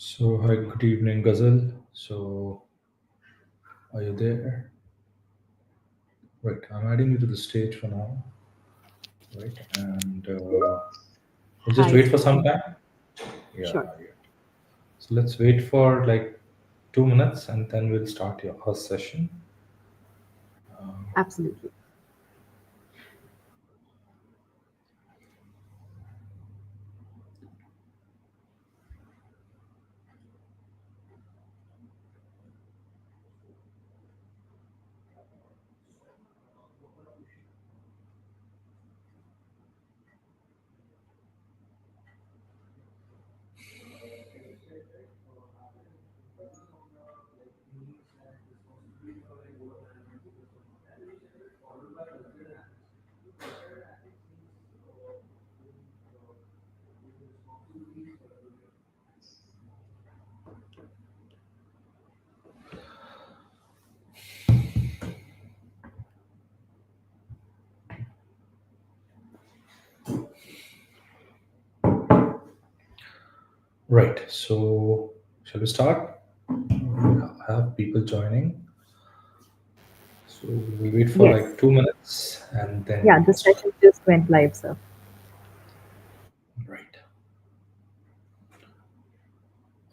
So, hi, good evening, Ghazal. So, are you there? Right, I'm adding you to the stage for now, right? And we'll just Hi, wait for some Stephen. time. Yeah, Sure, yeah. So, let's wait for like 2 minutes and then we'll start our session. absolutely. Right, so shall we start? I have people joining. So, we'll wait for Yes. like 2 minutes and then Yeah, we the can start. session just went live, sir. Right.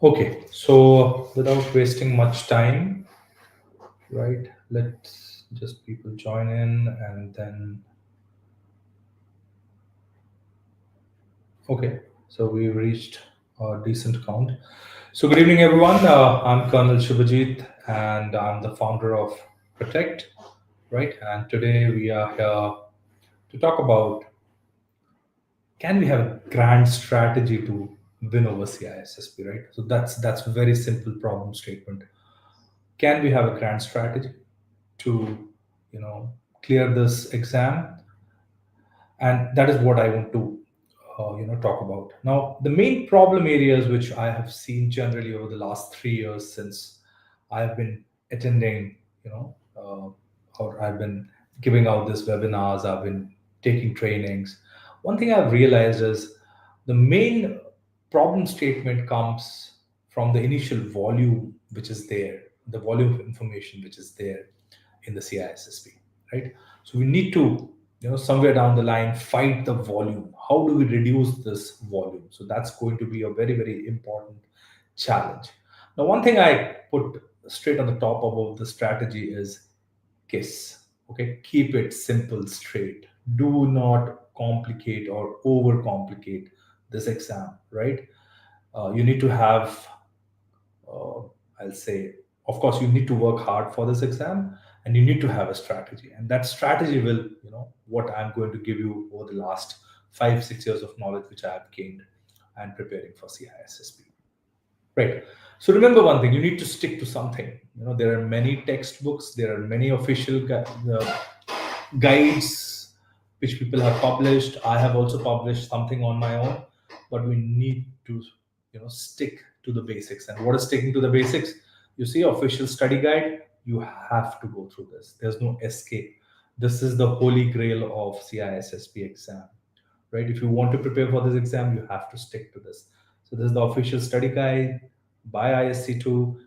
Okay, so without wasting much time, right, let's just people join in and then okay, so we've reached a decent count. So good evening everyone, I'm Colonel Shubhajit and I'm the founder of Protect, right? And today we are here to talk about, can we have a grand strategy to win over CISSP, right? So that's a very simple problem statement. Can we have a grand strategy to, you know, clear this exam? And that is what I want to talk about. Now the main problem areas which I have seen generally over the last 3 years since I've been attending, or I've been giving out these webinars, I've been taking trainings. One thing I've realized is the main problem statement comes from the initial volume which is there, the volume of information which is there in the CISSP, right? So we need to, somewhere down the line, fight the volume. How do we reduce this volume? So that's going to be a very, very important challenge. Now, one thing I put straight on the top about the strategy is KISS. Okay, keep it simple, straight. Do not complicate or overcomplicate this exam, right? You need to have, uh, I'll say, of course, you need to work hard for this exam and you need to have a strategy. And that strategy will, what I'm going to give you over the last 5, 6 years of knowledge which I have gained and preparing for CISSP. Right. So remember one thing, you need to stick to something. There are many textbooks, there are many official guides which people have published. I have also published something on my own, but we need to, stick to the basics. And what is sticking to the basics? You see, official study guide, you have to go through this. There's no escape. This is the holy grail of CISSP exam, right? If you want to prepare for this exam, you have to stick to this. So this is the official study guide by ISC2,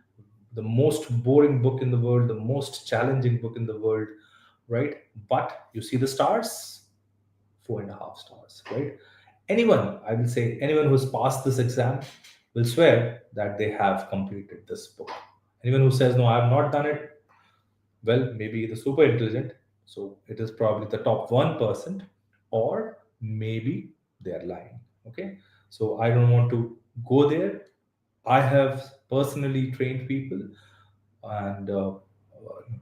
the most boring book in the world, the most challenging book in the world, right? But you see the stars, 4.5 stars, right? Anyone, I will say, anyone who's passed this exam will swear that they have completed this book. Anyone who says, no, I have not done it, well, maybe the super intelligent, so it is probably the top 1%, or maybe they are lying. Okay, so I don't want to go there. I have personally trained people, and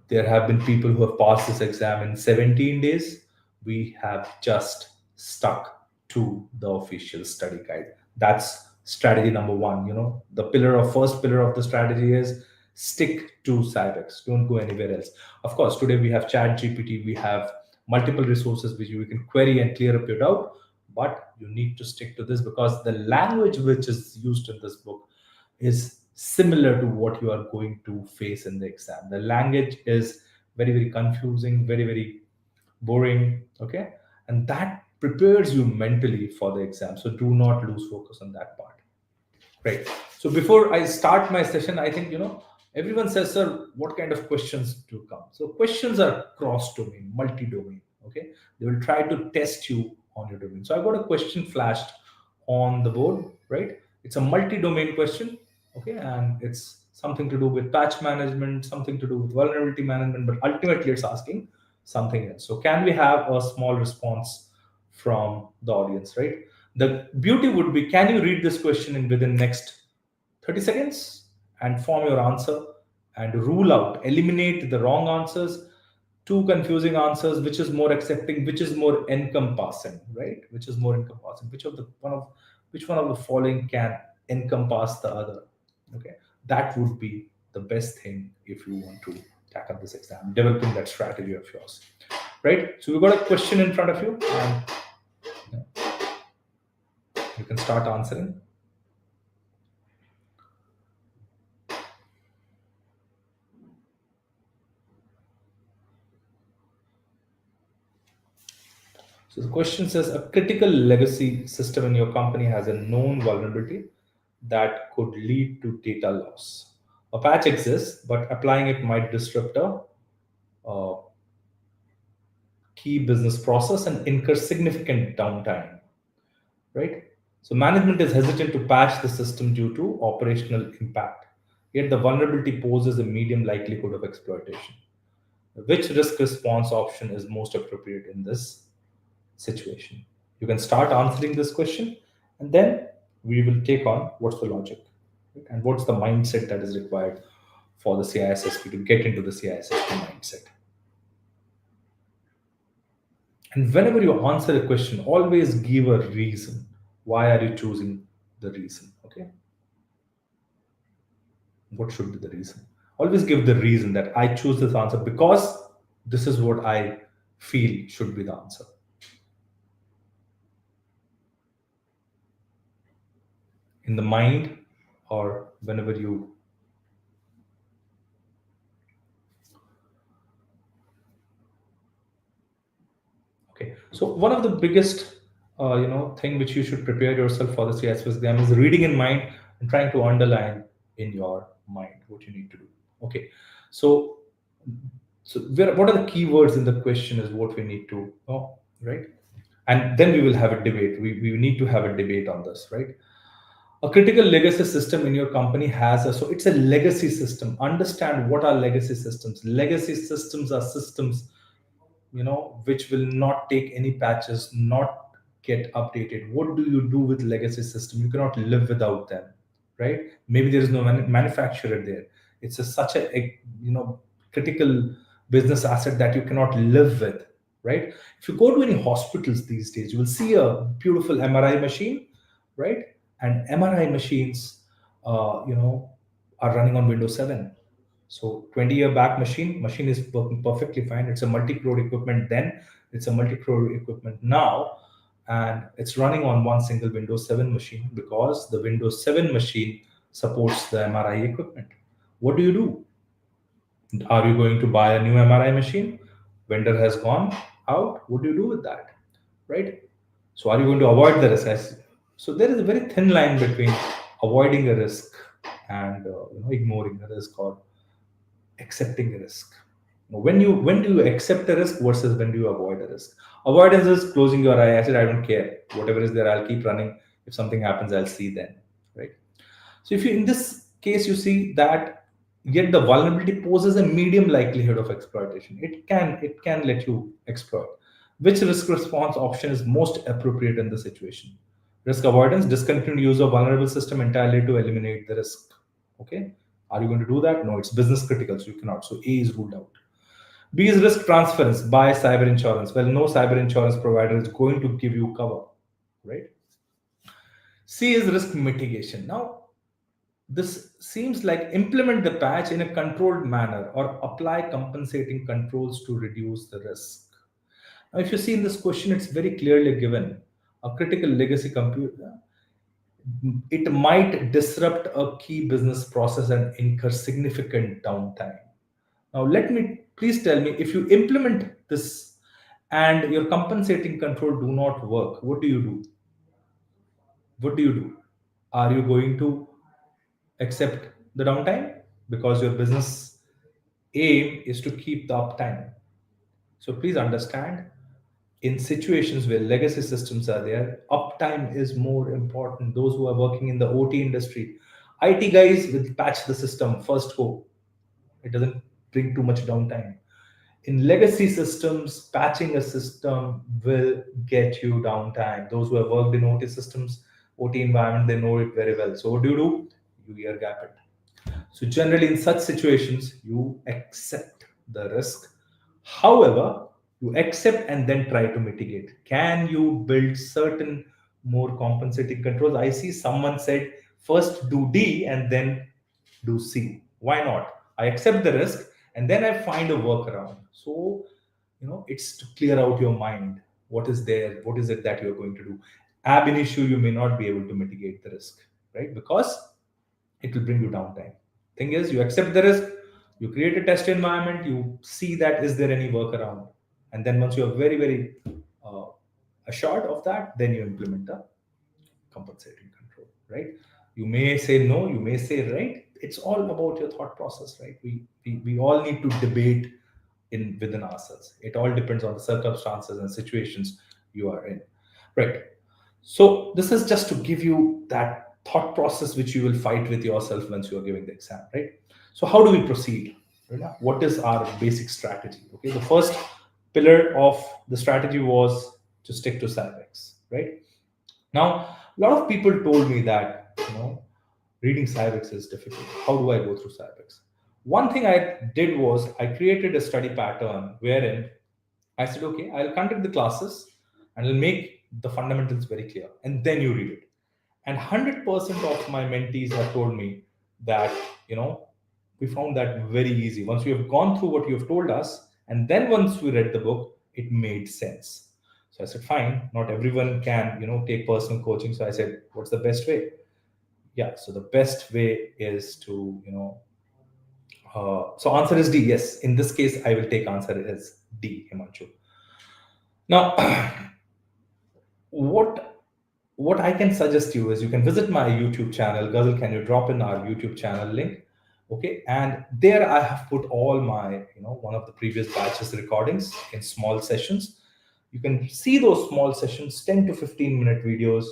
there have been people who have passed this exam in 17 days. We have just stuck to the official study guide. That's strategy number one. The first pillar of the strategy is stick to Cybex. Don't go anywhere else. Of course, today we have Chat GPT, we have multiple resources which we can query and clear up your doubt, but you need to stick to this because the language which is used in this book is similar to what you are going to face in the exam. The language is very, very confusing, very, very boring. Okay. And that prepares you mentally for the exam. So do not lose focus on that part. Right. So before I start my session, I think, everyone says, sir, what kind of questions do come? So questions are cross domain, multi domain. Okay. They will try to test you on your domain. So I got a question flashed on the board, right? It's a multi domain question. Okay. And it's something to do with patch management, something to do with vulnerability management, but ultimately it's asking something else. So can we have a small response from the audience, right? The beauty would be, can you read this question in within next 30 seconds and form your answer and rule out, eliminate the wrong answers, two confusing answers, which is more accepting, which is more encompassing, right? Which is more encompassing, which one of the following can encompass the other. Okay, that would be the best thing if you want to tackle this exam, developing that strategy of yours, right? So we've got a question in front of you, and you can start answering. So the question says, a critical legacy system in your company has a known vulnerability that could lead to data loss. A patch exists, but applying it might disrupt a uh, key business process and incur significant downtime, right? So management is hesitant to patch the system due to operational impact. Yet the vulnerability poses a medium likelihood of exploitation. Which risk response option is most appropriate in this situation? You can start answering this question, and then we will take on what's the logic, right? And what's the mindset that is required for the CISSP to get into the CISSP mindset. And whenever you answer a question, always give a reason. Why are you choosing the reason? Okay, what should be the reason? Always give the reason that I choose this answer because this is what I feel should be the answer. In the mind, or whenever you. Okay, so one of the biggest, thing which you should prepare yourself for the CSS exam is reading in mind and trying to underline in your mind what you need to do. Okay, so what are the keywords in the question is what we need to know, right? And then we will have a debate. We need to have a debate on this, right? A critical legacy system in your company has a, so it's a legacy system. Understand what are legacy systems. Legacy systems are systems, which will not take any patches, not get updated. What do you do with legacy system? You cannot live without them, right? Maybe there is no manufacturer there. It's such a critical business asset that you cannot live with, right? If you go to any hospitals these days, you will see a beautiful MRI machine, right? And MRI machines, are running on Windows 7. So 20-year back machine is working perfectly fine. It's a multi-crore equipment then, it's a multi-crore equipment now, and it's running on one single Windows 7 machine because the Windows 7 machine supports the MRI equipment. What do you do? Are you going to buy a new MRI machine? Vendor has gone out. What do you do with that? Right? So are you going to avoid the risk? So there is a very thin line between avoiding a risk and ignoring the risk or accepting a risk. Now, when do you accept a risk versus when do you avoid a risk? Avoidance is closing your eye. I said I don't care. Whatever is there, I'll keep running. If something happens, I'll see then. Right. So if you in this case you see that yet the vulnerability poses a medium likelihood of exploitation. It can let you exploit. Which risk response option is most appropriate in the situation? Risk avoidance, discontinued use of vulnerable system entirely to eliminate the risk. Okay. Are you going to do that? No, it's business critical, so you cannot. So A is ruled out. B is risk transference, buy cyber insurance. Well, no cyber insurance provider is going to give you cover, right? C is risk mitigation. Now, this seems like implement the patch in a controlled manner or apply compensating controls to reduce the risk. Now, if you see in this question, it's very clearly given a critical legacy computer. It might disrupt a key business process and incur significant downtime. Now, let me please tell me if you implement this and your compensating control do not work, what do you do? What do you do? Are you going to accept the downtime because your business aim is to keep the uptime. So please understand, in situations where legacy systems are there, uptime is more important. Those who are working in the OT industry, IT guys will patch the system first go. It doesn't bring too much downtime. In legacy systems, patching a system will get you downtime. Those who have worked in OT systems, OT environment, they know it very well. So what do? You ear gap it. So generally, in such situations, you accept the risk. However, you accept and then try to mitigate. Can you build certain more compensating controls? I see someone said first do D and then do C. Why not? I accept the risk and then I find a workaround. So, it's to clear out your mind. What is there? What is it that you're going to do? Ab initio, you may not be able to mitigate the risk, right? Because it will bring you downtime. Thing is, you accept the risk, you create a test environment, you see that is there any workaround, and then once you are very very uh, assured of that, then you implement the compensating control, right? You may say no, you may say right. It's all about your thought process, right? We all need to debate in within ourselves. It all depends on the circumstances and situations you are in, right? So this is just to give you that thought process which you will fight with yourself once you are giving the exam, right? So how do we proceed? Right? What is our basic strategy? Okay, the first pillar of the strategy was to stick to Cybex, right? Now, a lot of people told me that reading Cybex is difficult. How do I go through Cybex? One thing I did was I created a study pattern wherein I said, okay, I'll conduct the classes and I'll make the fundamentals very clear, and then you read it. And 100% of my mentees have told me that, you know, we found that very easy. Once we have gone through what you have told us, and then once we read the book, it made sense. So I said, fine, not everyone can, take personal coaching. So I said, what's the best way? Yeah, so the best way is to, so answer is D. Yes, in this case, I will take answer as D, Himanshu. Now, what what I can suggest you is you can visit my YouTube channel. Ghazal, can you drop in our YouTube channel link? Okay, and there I have put all my, one of the previous batches recordings in small sessions. You can see those small sessions, 10 to 15-minute videos,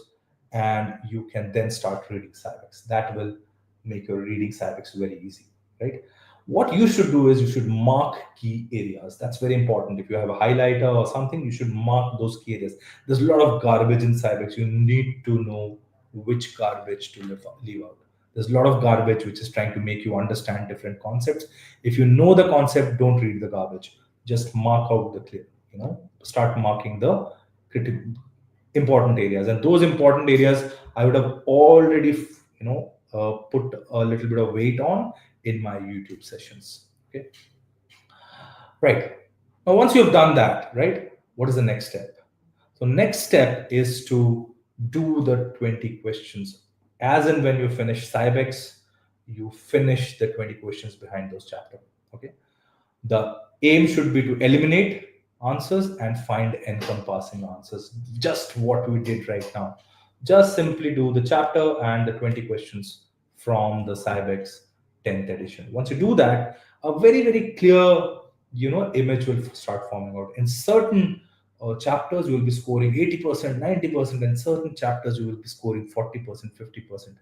and you can then start reading Cybex. That will make your reading Cybex very easy, right? What you should do is you should mark key areas. That's very important. If you have a highlighter or something, you should mark those key areas. There's a lot of garbage in Cybex. You need to know which garbage to leave out. There's a lot of garbage which is trying to make you understand different concepts. If you know the concept, don't read the garbage. Just mark out the clear. Start marking the critical important areas, and those important areas I would have already, put a little bit of weight on in my YouTube sessions. Okay, right. Now, once you have done that, right, what is the next step? So next step is to do the 20 questions. As and when you finish Cybex, you finish the 20 questions behind those chapters. Okay. The aim should be to eliminate answers and find encompassing answers. Just what we did right now. Just simply do the chapter and the 20 questions from the Cybex 10th edition. Once you do that, a very, very clear, image will start forming out. In certain chapters, you will be scoring 80%, 90%, and certain chapters you will be scoring 40%, 50%.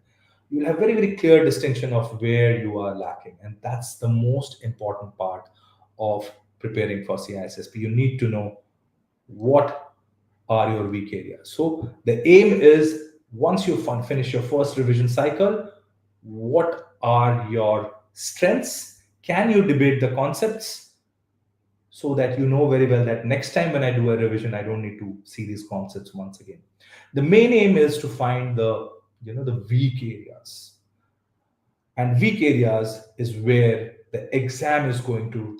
You will have very, very clear distinction of where you are lacking. And that's the most important part of preparing for CISSP. You need to know what are your weak areas. So the aim is, once you finish your first revision cycle, what are your strengths? Can you debate the concepts so that you know very well that next time when I do a revision, I don't need to see these concepts once again. The main aim is to find the weak areas, and weak areas is where the exam is going to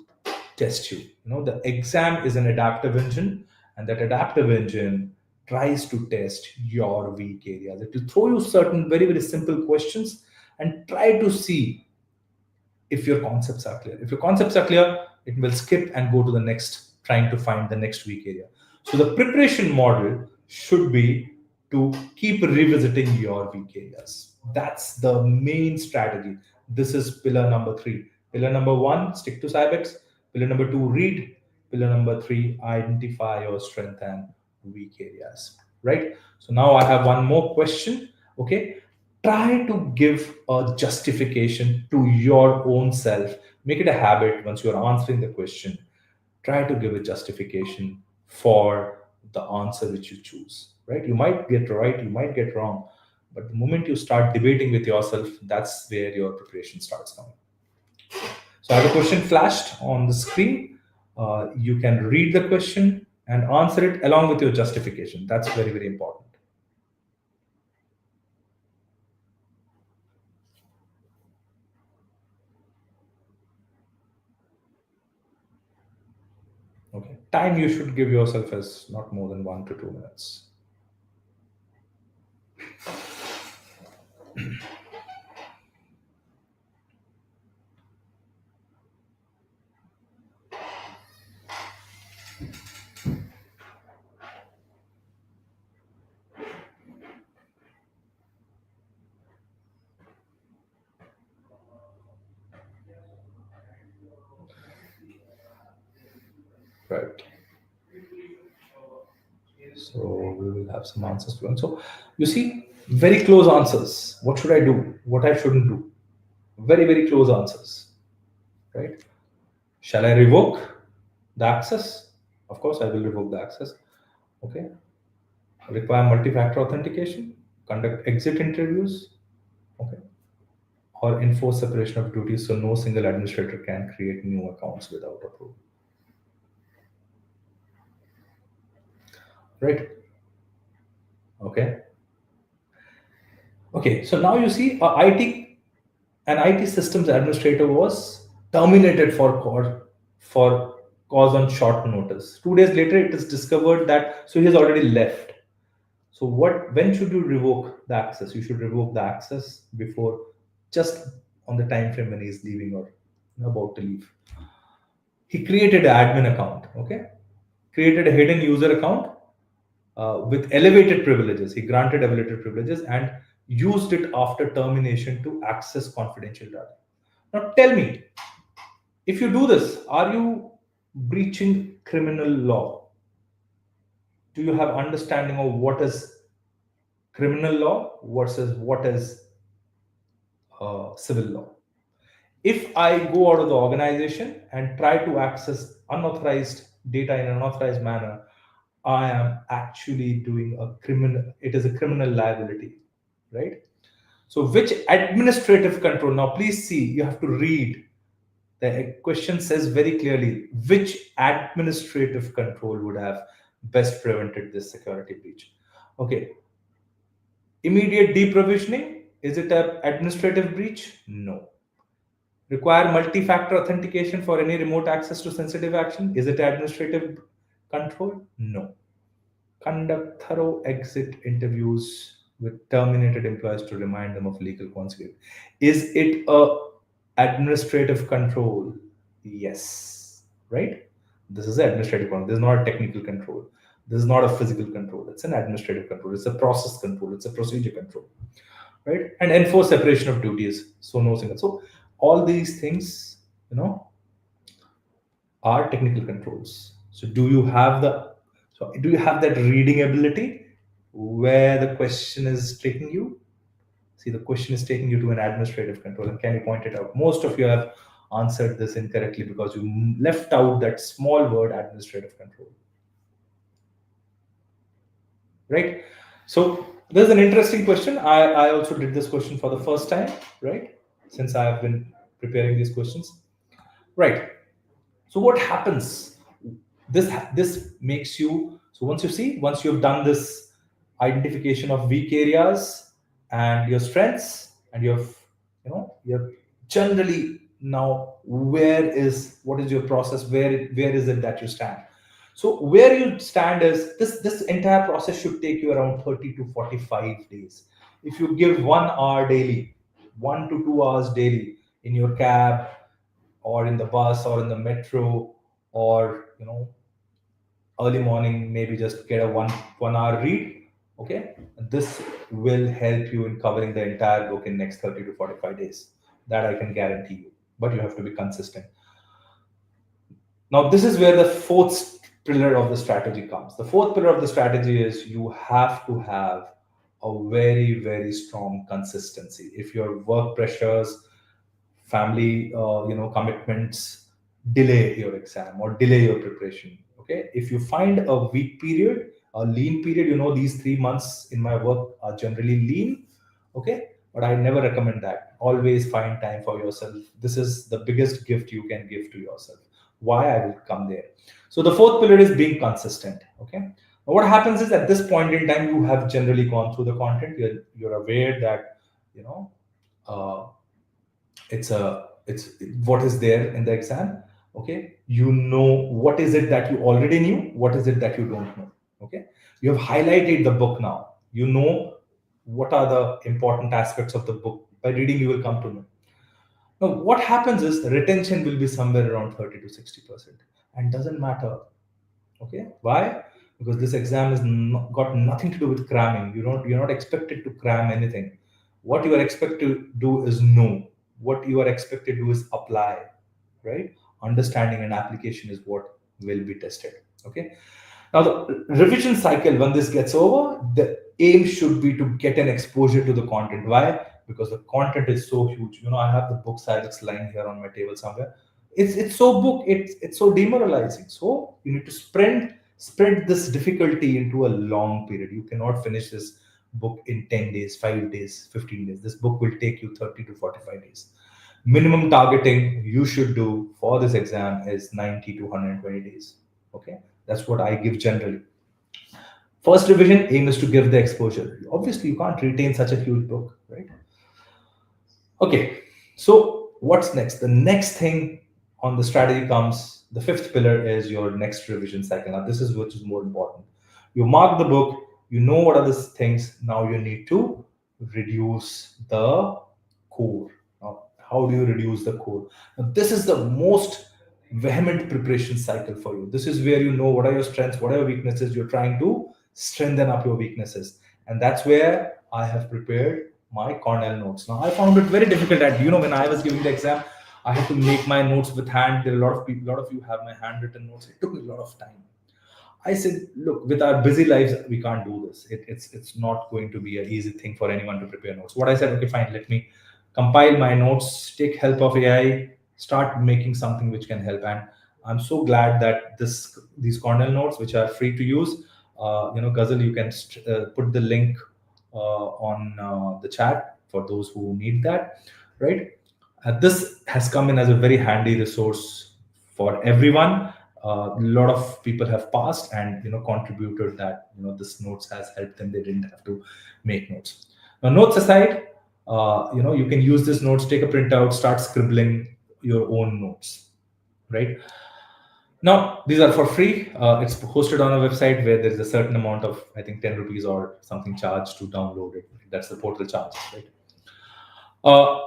test you. The exam is an adaptive engine, and that adaptive engine tries to test your weak areas. It will throw you certain very, very simple questions and try to see if your concepts are clear. If your concepts are clear, it will skip and go to the next, trying to find the next weak area. So the preparation model should be to keep revisiting your weak areas. That's the main strategy. This is pillar number three. Pillar number one, stick to cybex. Pillar number two, read. Pillar number three, identify your strength and weak areas. Right? So now I have one more question. Okay. Try to give a justification to your own self. Make it a habit once you're answering the question. Try to give a justification for the answer which you choose, right? You might get right, you might get wrong, but the moment you start debating with yourself, that's where your preparation starts coming. So I have a question flashed on the screen. You can read the question and answer it along with your justification. That's very, very important. Okay. Time you should give yourself is not more than 1 to 2 minutes. Right. So we will have some answers to them. So you see, very close answers. What should I do? What I shouldn't do? Very, very close answers. Right? Shall I revoke the access? Of course, I will revoke the access. Okay. Require multi-factor authentication. Conduct exit interviews. Okay. Or enforce separation of duties so no single administrator can create new accounts without approval. Right. Okay. Okay. So now you see, an IT systems administrator was terminated for cause on short notice. 2 days later, it is discovered that so he has already left. So what? When should you revoke the access? You should revoke the access before, just on the time frame when he is leaving or about to leave. He created an admin account. Okay, created a hidden user account with elevated privileges. He granted elevated privileges and used it after termination to access confidential data. Now tell me, if you do this, are you breaching criminal law? Do you have understanding of what is criminal law versus what is civil law? If I go out of the organization and try to access unauthorized data in an unauthorized manner, I am actually doing a criminal, it is a criminal liability, right? So which administrative control? Now please see, you have to read. The question says very clearly which administrative control would have best prevented this security breach. Okay, immediate deprovisioning, is it an administrative breach? No. Require multi-factor authentication for any remote access to sensitive action, is it administrative control? No. Conduct thorough exit interviews with terminated employees to remind them of legal consequences. Is it a administrative control? Yes. Right? This is administrative control. This is not a technical control. This is not a physical control. It's an administrative control. It's a process control. It's a procedure control. Right? And enforce separation of duties. So no single. So all these things, are technical controls. So do you have that reading ability where the question is taking you? See, the question is taking you to an administrative control, and can you point it out? Most of you have answered this incorrectly because you left out that small word administrative control. Right? So there's an interesting question. I also did this question for the first time, right? Since I have been preparing these questions. Right. So what happens? This makes you, so once you've done this identification of weak areas and your strengths, and you're generally now, what is your process, where is it that you stand? So where you stand is this entire process should take you around 30 to 45 days. If you give 1 hour daily, 1 to 2 hours daily in your cab or in the bus or in the metro, or early morning, maybe just get a one hour read, Okay, this will help you in covering the entire book in next 30 to 45 days. That I can guarantee you. But you have to be consistent. Now, this is where the fourth pillar of the strategy comes. The fourth pillar of the strategy is you have to have a very, very strong consistency. If your work pressures, family, commitments delay your exam or delay your preparation. Okay, if you find a weak period, a lean period, these 3 months in my work are generally lean. Okay, but I never recommend that. Always find time for yourself. This is the biggest gift you can give to yourself. Why? I will come there. So the fourth pillar is being consistent. Okay, now what happens is at this point in time you have generally gone through the content. You're aware that you know uh, it's what is there in the exam. Okay, you know what is it that you already knew, what is it that you don't know. Okay, you have highlighted the book. Now you know what are the important aspects of the book. By reading you will come to know. Now what happens is the retention will be somewhere around 30 to 60%, and doesn't matter. Okay, why? Because this exam is got nothing to do with cramming. You're not expected to cram anything. What you are expected to do is know. What you are expected to do is apply, right? Understanding and application is what will be tested. Okay, now, the revision cycle, when this gets over, the aim should be to get an exposure to the content. Why? Because the content is so huge. I have the book silence lying here on my table somewhere. It's so book. It's so demoralizing. So you need to spread this difficulty into a long period. You cannot finish this book in 10 days, 5 days, 15 days. This book will take you 30 to 45 days. Minimum targeting you should do for this exam is 90 to 120 days. Okay, that's what I give generally. First revision aim is to give the exposure. Obviously, you can't retain such a huge book, right? Okay, so what's next? The next thing on the strategy comes, the fifth pillar is your next revision cycle. Now, this is which is more important. You mark the book, you know what are the things. Now you need to reduce the core. Now, how do you reduce the core? Now, this is the most vehement preparation cycle for you. This is where you know what are your strengths, what are your weaknesses. You're trying to strengthen up your weaknesses. And that's where I have prepared my Cornell notes. Now, I found it very difficult at, when I was giving the exam, I had to make my notes with hand. There are a lot of people, a lot of you have my handwritten notes. It took me a lot of time. I said, look, with our busy lives, we can't do this. It's not going to be an easy thing for anyone to prepare notes. What I said, okay, fine, let me compile my notes, take help of AI, start making something which can help. And I'm so glad that these Cornell notes, which are free to use, Ghazal, you can put the link on the chat for those who need that, right? This has come in as a very handy resource for everyone. A lot of people have passed and contributed that this notes has helped them. They didn't have to make notes. Now, notes aside, you can use this notes, take a printout, start scribbling your own notes, right? Now, these are for free. It's hosted on a website where there is a certain amount of, I think, 10 rupees or something charged to download it. That's the portal charge, right? Uh,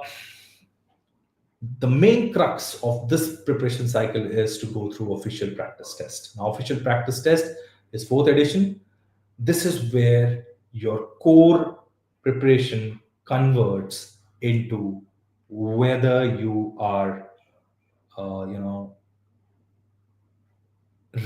the main crux of this preparation cycle is to go through official practice test. Now, official practice test is fourth edition. This is where your core preparation converts into whether you are, you know,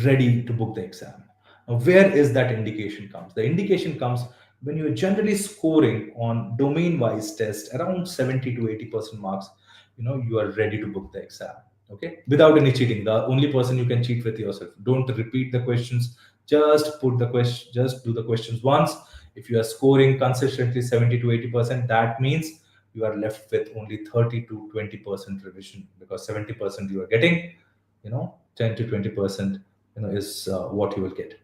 ready to book the exam. Now, where is that indication comes? The indication comes when you're generally scoring on domain-wise test around 70 to 80% marks. You are ready to book the exam. Okay, without any cheating. The only person you can cheat with yourself. Don't repeat the questions. Just put the question. Just do the questions once. If you are scoring consistently 70 to 80%, that means you are left with only 30 to 20% revision, because 70% you are getting. 10 to 20% is what you will get.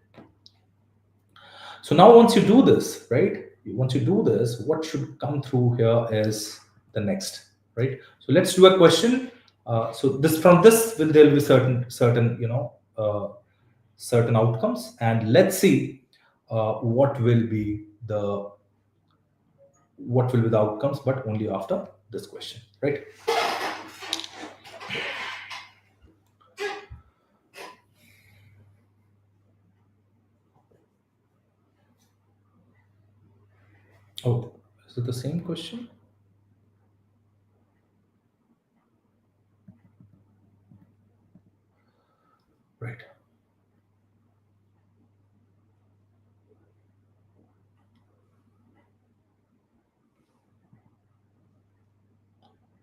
So now once you do this, right, once you do this, what should come through here is the next, right? So let's do a question. So this, from this will, there will be certain certain outcomes, and let's see what will be the outcomes, but only after this question, right? Oh, is it the same question? Right.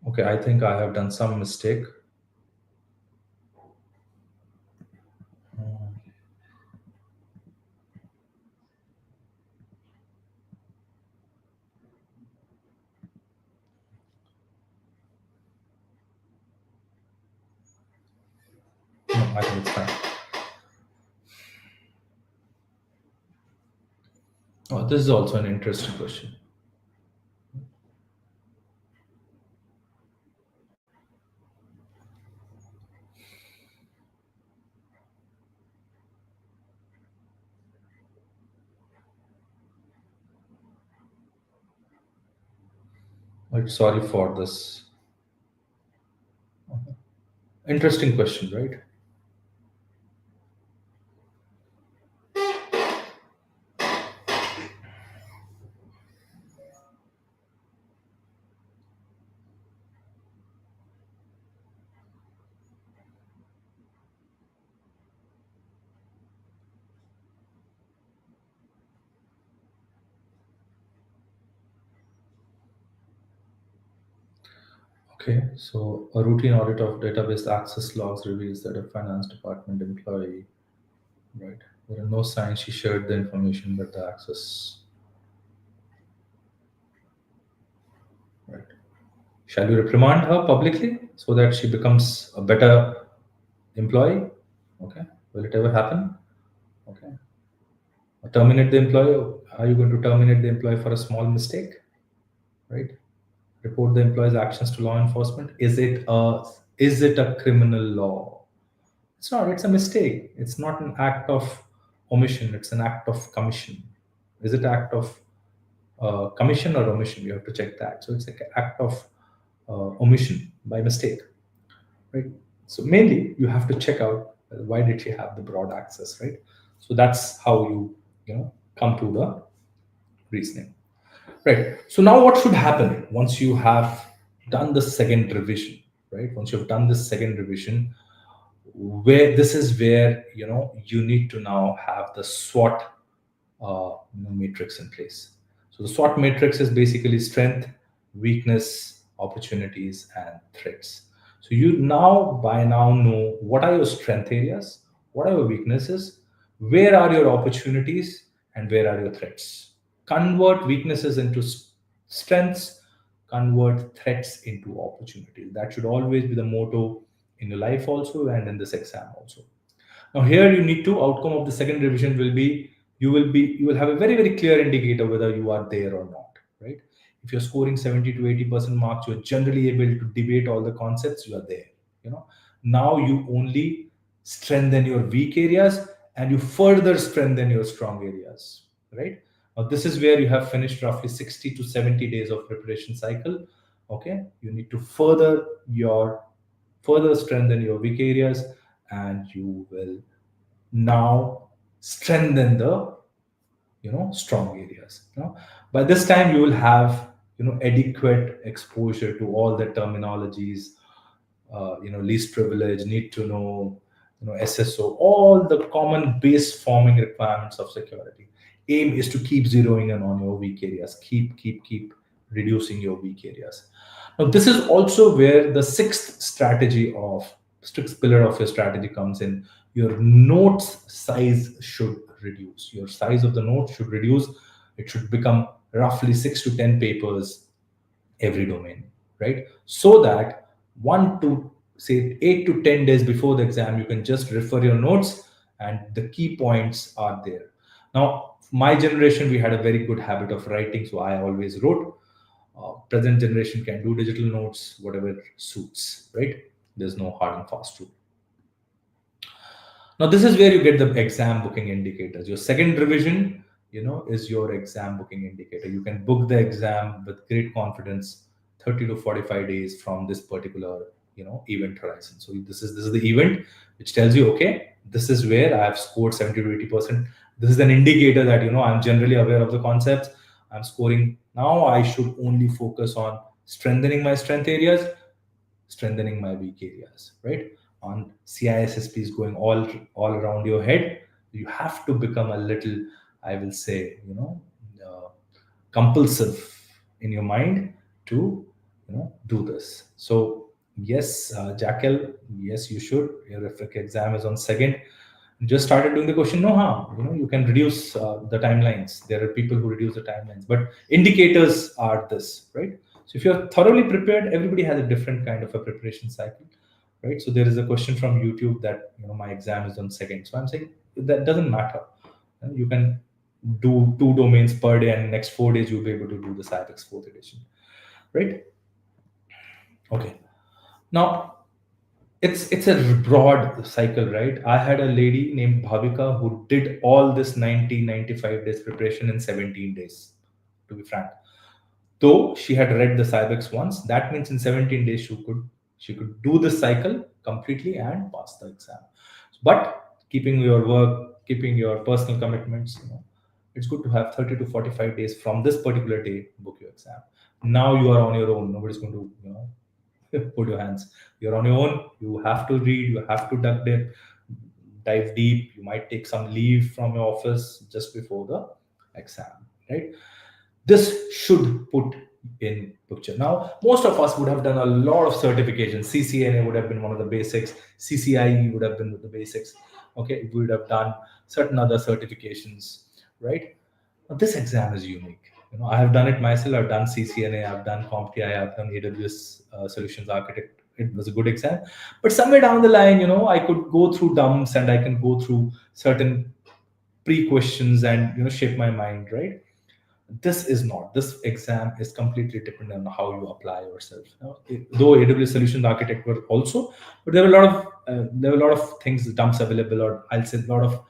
Okay, I think I have done some mistake. Hmm, no, I think it's fine. Oh, this is also an interesting question. Sorry for this. Interesting question, right? Okay, so a routine audit of database access logs reveals that a finance department employee, right? There are no signs she shared the information but the access, right? Shall you reprimand her publicly so that she becomes a better employee? Okay, will it ever happen? Okay, or terminate the employee? Are you going to terminate the employee for a small mistake? Right? Report the employee's actions to law enforcement. Is it a criminal law? It's not. It's a mistake. It's not an act of omission. It's an act of commission. Is it act of commission or omission? You have to check that. So it's like an act of omission by mistake, right? So mainly you have to check out why did she have the broad access, right? So that's how you come to the reasoning, right? So now what should happen once you have done the second revision, right? Once you've done this second revision, where this is where you need to now have the SWOT matrix in place. So the SWOT matrix is basically strength, weakness, opportunities, and threats. So you now by now know what are your strength areas, what are your weaknesses, where are your opportunities, and where are your threats. Convert weaknesses into strengths, convert threats into opportunities. That should always be the motto in your life also and in this exam also. Now here you need to outcome of the second revision will be you will have a very very clear indicator whether you are there or not, right? If you're scoring 70 to 80% marks, you're generally able to debate all the concepts, you are there. You know, now you only strengthen your weak areas and you further strengthen your strong areas, right? Now this is where you have finished roughly 60 to 70 days of preparation cycle. Okay, you need to further strengthen your weak areas and you will now strengthen the strong areas. By this time you will have adequate exposure to all the terminologies, least privilege, need to know, SSO, all the common base forming requirements of security. Aim is to keep zeroing in on your weak areas, keep reducing your weak areas. Now this is also where the sixth pillar of your strategy comes in. Your notes size should reduce. Your size of the notes should reduce. It should become roughly 6 to 10 papers every domain, right? So that 8 to 10 days before the exam, you can just refer your notes and the key points are there. Now, my generation, we had a very good habit of writing, so I always wrote. Present generation can do digital notes, whatever suits, right? There's no hard and fast rule. Now, this is where you get the exam booking indicators. Your second revision, is your exam booking indicator. You can book the exam with great confidence, 30 to 45 days from this particular, event horizon. So this is the event which tells you, okay, this is where I have scored 70 to 80%. This is an indicator that I'm generally aware of the concepts. I'm scoring Now I should only focus on strengthening my strength areas, strengthening my weak areas, right? On CISSP is going all around your head. You have to become a little, I will say, uh, compulsive in your mind to, do this. So yes, Jackal, yes, you should. Your reflect exam is on second. Just started doing the question, no harm. You can reduce the timelines. There are people who reduce the timelines, but indicators are this, right? So if you're thoroughly prepared, everybody has a different kind of a preparation cycle, right? So there is a question from YouTube that, my exam is on second. So I'm saying that doesn't matter. You can do two domains per day, and next 4 days you'll be able to do the SciPix fourth edition, right? Okay. Now it's a broad cycle, right? I had a lady named Bhavika who did all this 90-95 days preparation in 17 days, to be frank. Though she had read the Cybex once, that means in 17 days she could do this cycle completely and pass the exam. But keeping your work, keeping your personal commitments, it's good to have 30 to 45 days from this particular day book your exam. Now you are on your own. Nobody's going to, put your hands. You're on your own. You have to read. You have to dive deep. You might take some leave from your office just before the exam, right? This should put in picture. Now, most of us would have done a lot of certifications. CCNA would have been one of the basics. CCIE would have been the basics. Okay, we would have done certain other certifications, right? Now, this exam is unique. I have done it myself. I've done CCNA, I've done CompTIA, I've done AWS Solutions Architect. It was a good exam. But somewhere down the line, I could go through dumps and I can go through certain pre-questions and shape my mind, right? This exam is completely dependent on how you apply yourself. Though AWS Solutions Architect were also, but there were a lot of things, dumps available, or I'll say a lot of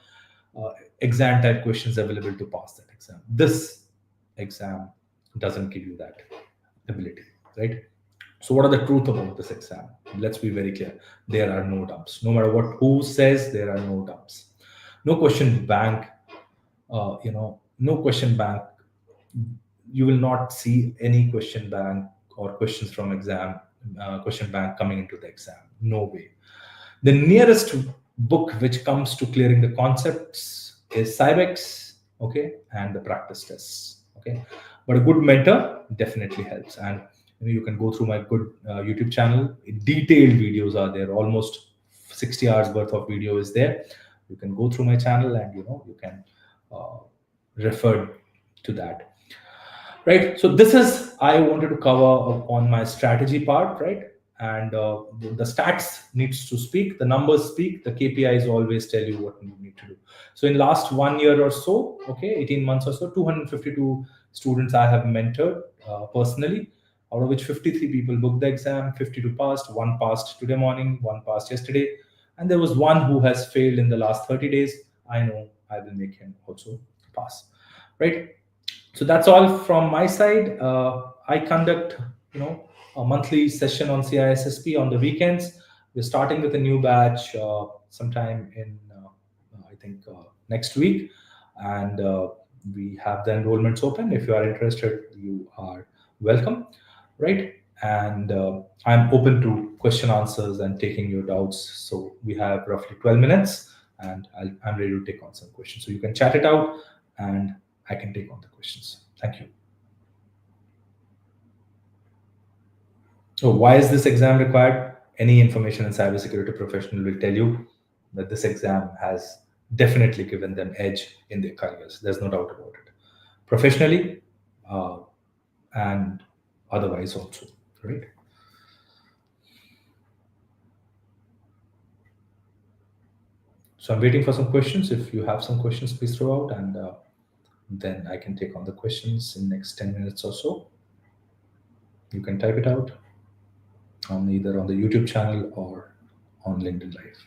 exam type questions available to pass that exam. This exam doesn't give you that ability, right? So what are the truth about this exam? Let's be very clear. There are no dumps. No matter what who says, there are no dumps. No question bank. No question bank. You will not see any question bank or questions from exam question bank coming into the exam. No way. The nearest book which comes to clearing the concepts is Cybex, okay, and the practice tests, okay. But a good mentor definitely helps, and you can go through my good YouTube channel. Detailed videos are there. Almost 60 hours worth of video is there. You can go through my channel and you can uh, refer to that, right? So this is I wanted to cover on my strategy part, right? And the stats needs to speak, the numbers speak, the KPIs always tell you what you need to do. So in last 1 year or so, okay, 18 months or so, 252 students I have mentored personally, out of which 53 people booked the exam, 52 passed, one passed today morning, one passed yesterday, and there was one who has failed in the last 30 days. I know I will make him also pass, right? So that's all from my side. I conduct, a monthly session on CISSP on the weekends. We're starting with a new batch sometime in, I think, next week, and we have the enrollments open. If you are interested, you are welcome, right? And I'm open to question answers and taking your doubts. So we have roughly 12 minutes, and I'm ready to take on some questions. So you can chat it out, and I can take on the questions. Thank you. So, why is this exam required? Any information in cybersecurity professional will tell you that this exam has definitely given them edge in their careers. There's no doubt about it. Professionally uh, and otherwise also, right? So I'm waiting for some questions. If you have some questions, please throw out, and then I can take on the questions in next 10 minutes or so. You can type it out on either on the YouTube channel or on LinkedIn Live.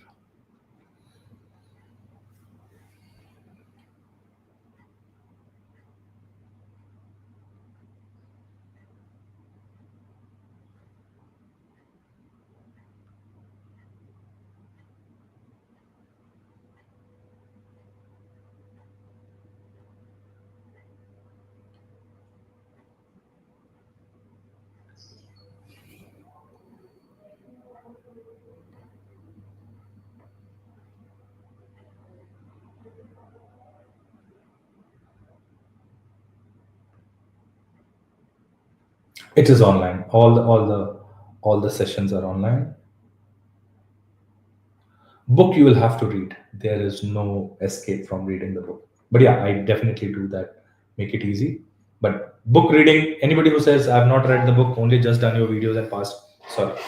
It is online. All the sessions are online. Book you will have to read. There is no escape from reading the book. But yeah, I definitely do that. Make it easy. But book reading, anybody who says I've not read the book, only just done your videos and passed, sorry.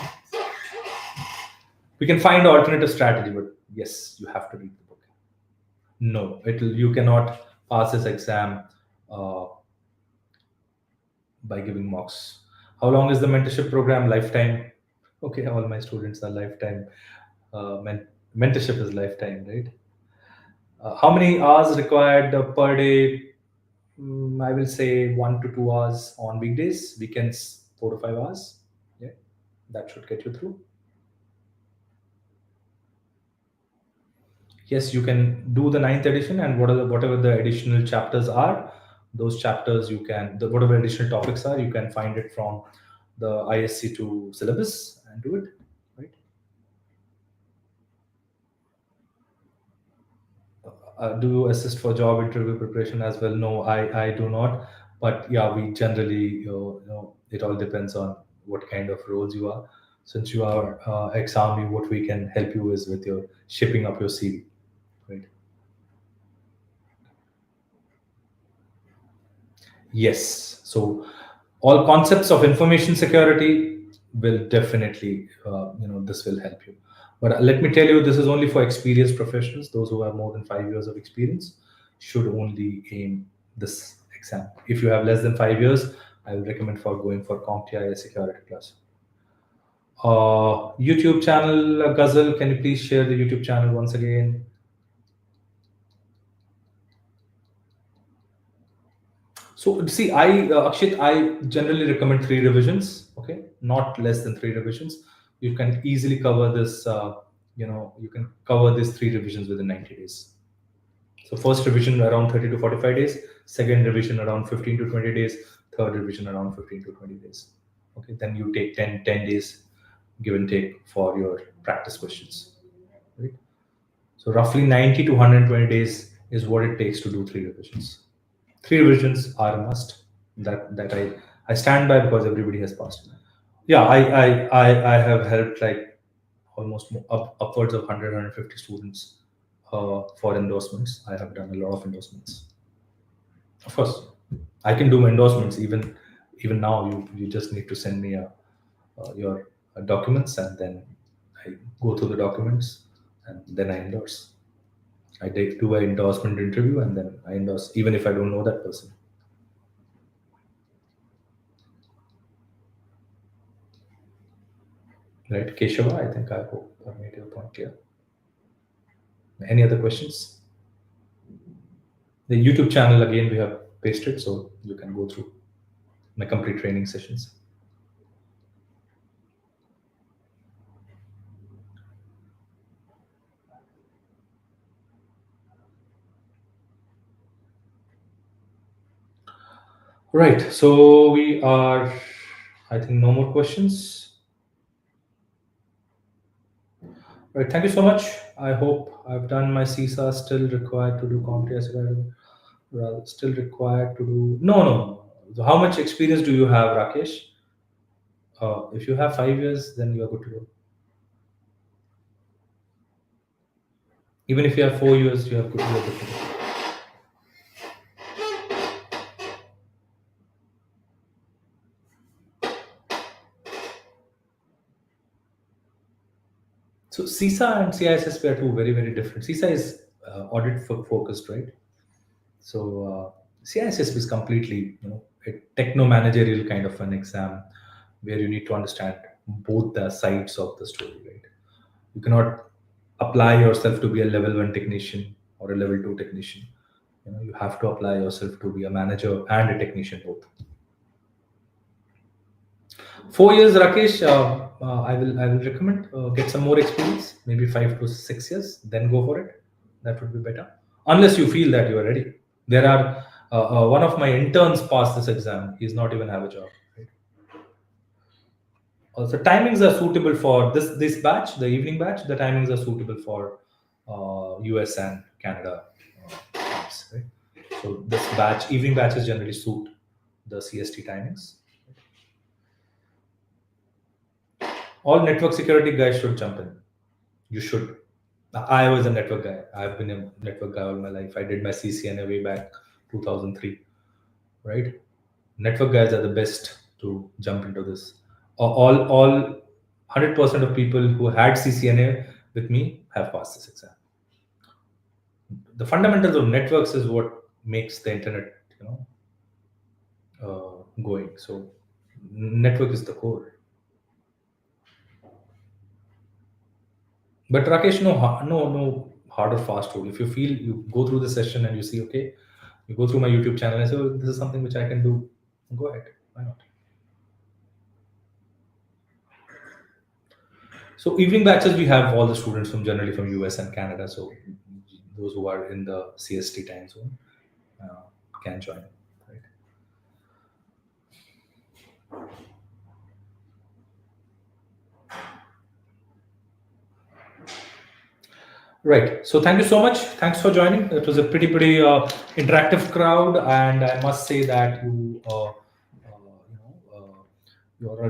We can find alternative strategy, but yes, you have to read the book. No, it'll you cannot pass this exam uh, by giving mocks. How long is the mentorship program? Lifetime. Okay, all my students are lifetime. Mentorship is lifetime, right? How many hours required per day? I will say 1 to 2 hours on weekdays. Weekends 4 to 5 hours. Yeah, that should get you through. Yes, you can do the ninth edition, and whatever the additional chapters are, those chapters you can whatever additional topics are, you can find it from the ISC2 syllabus and do it. Right. Do you assist for job interview preparation as well? No, I do not. But yeah, we generally, it all depends on what kind of roles you are. Since you are ex-army, what we can help you is with your shipping up your CV, right? Yes. So all concepts of information security will definitely, this will help you. But let me tell you, this is only for experienced professionals. Those who have more than 5 years of experience should only aim this exam. If you have less than 5 years, I will recommend for going for CompTIA security class. YouTube channel, Ghazal, can you please share the YouTube channel once again? So see, Akshit, I generally recommend 3 revisions. Okay, not less than 3 revisions. You can easily cover this. You can cover these 3 revisions within 90 days. So first revision around 30 to 45 days. Second revision around 15 to 20 days. Third revision around 15 to 20 days. Okay, then you take 10 days, give and take, for your practice questions. Right. So roughly 90 to 120 days is what it takes to do 3 revisions. 3 revisions are a must. That I stand by because everybody has passed. Yeah, I have helped like almost upwards of 100 students for endorsements. I have done a lot of endorsements. Of course, I can do endorsements even now. You just need to send me your documents, and then I go through the documents, and then I endorse. Do an endorsement interview, and then I endorse even if I don't know that person. Right, Keshava, I think I hope I made your point clear. Any other questions? The YouTube channel again we have pasted, so you can go through my complete training sessions. Right, so we are, I think, no more questions. Right, thank you so much. I hope I've done my CISA. Still required to do CompTIA academy. Well, still required to do. No, no, no. So how much experience do you have, Rakesh? If you have 5 years, then you are good to go. Even if you have 4 years, you are good to go. So CISA and CISSP are two very, very different. CISA is audit focused, right? So CISSP is completely, a techno-managerial kind of an exam where you need to understand both the sides of the story, right? You cannot apply yourself to be a level 1 technician or a level 2 technician. You have to apply yourself to be a manager and a technician both. 4 years, Rakesh. I will recommend get some more experience, maybe 5 to 6 years, then go for it. That would be better, unless you feel that you are ready. There are one of my interns passed this exam. He's not even have a job. Right? Also, timings are suitable for this batch, the evening batch. The timings are suitable for US and Canada times. Right? So this batch, evening batches generally suit the CST timings. All network security guys should jump in. You should. I was a network guy. I've been a network guy all my life. I did my CCNA way back 2003, right? Network guys are the best to jump into this. All 100% of people who had CCNA with me have passed this exam. The fundamentals of networks is what makes the internet, going. So network is the core. But Rakesh, no hard or fast rule. If you feel, you go through the session and you see, okay, you go through my YouTube channel and say, oh, this is something which I can do, go ahead. Why not? So evening batches, we have all the students from generally from US and Canada. So those who are in the CST time zone uh, can join. Right. Right. So thank you so much. Thanks for joining. It was a pretty interactive crowd, and I must say that you are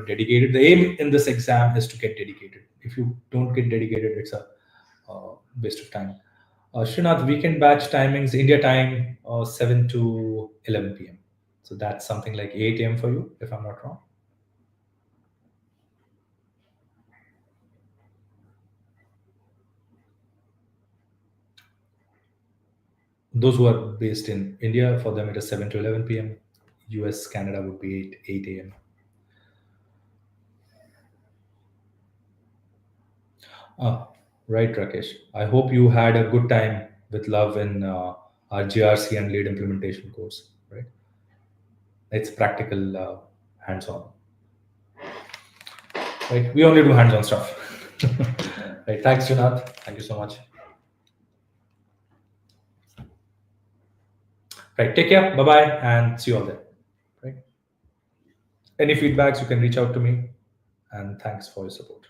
dedicated. The aim in this exam is to get dedicated. If you don't get dedicated, it's a waste of time. Srinath, weekend batch timings, India time, 7 to 11 p.m. So that's something like 8 a.m. for you, if I'm not wrong. Those who are based in India, for them it is 7 to 11 p.m. US, Canada would be 8 a.m. Ah, right, Rakesh. I hope you had a good time with love in our GRC and lead implementation course, right? It's practical, hands-on, right? We only do hands-on stuff. Right. Thanks, Junath. Thank you so much. Right. Take care. Bye-bye, and see you all there. Right. Any feedbacks, you can reach out to me. And thanks for your support.